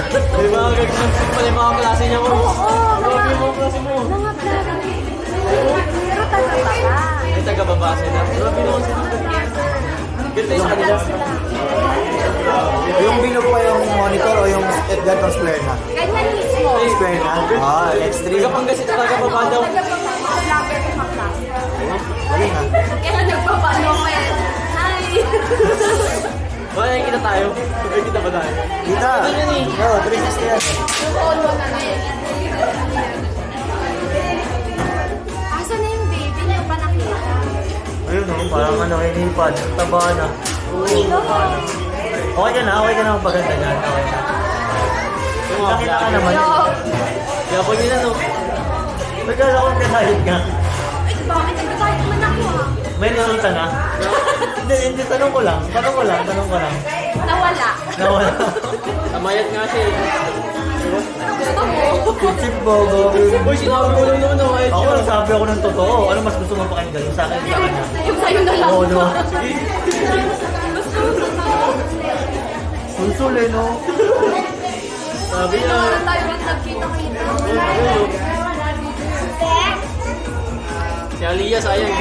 May mga gagawin pala yung mga klase niya mo. Grabe yung mga klase mo. Mga klase. Pero taga-baba. May taga-baba sila. Grabe naman sila. Ganda yung kanila. Yung bilog pa yung monitor o yung Edgar ng square na? Ganyan mismo. Square na? Ah, extreme. Taga-panggasit at taga-baba daw. Galing ah. Kaya nagpapano kaya. Hi! Wala kita tayo. Ay, kita ba tayo? Kita. Ano yun eh? Oo, 360 yan. Follow na na yun. Asa na yung baby? Hindi ko pa nakita. Ayun o, parang ano, hinipad. Taba na. Okay ka na magpaganda dyan. Okay na. Nakita ka naman. Kaya pag yun ano. Magkala akong kanahit ka. Ay, bakit? Nagkakahit naman ako ah. May resulta na? Hindi, tanong ko lang. Nawala. Namayat nga siya eh. Gusto mo? Chip bogo. Uy, sinabi ko lang naman ako. Ako nagsabi ako ng totoo. Ano mas gusto mo pakinggan? Yung sa akin, sa kanya. Yung sa'yo na lang. Oo, no? Gusto mo? Sulsul eh, no? Sabi niya. Parang tayo rin nagkita-kita. Si Aliyah, sayang.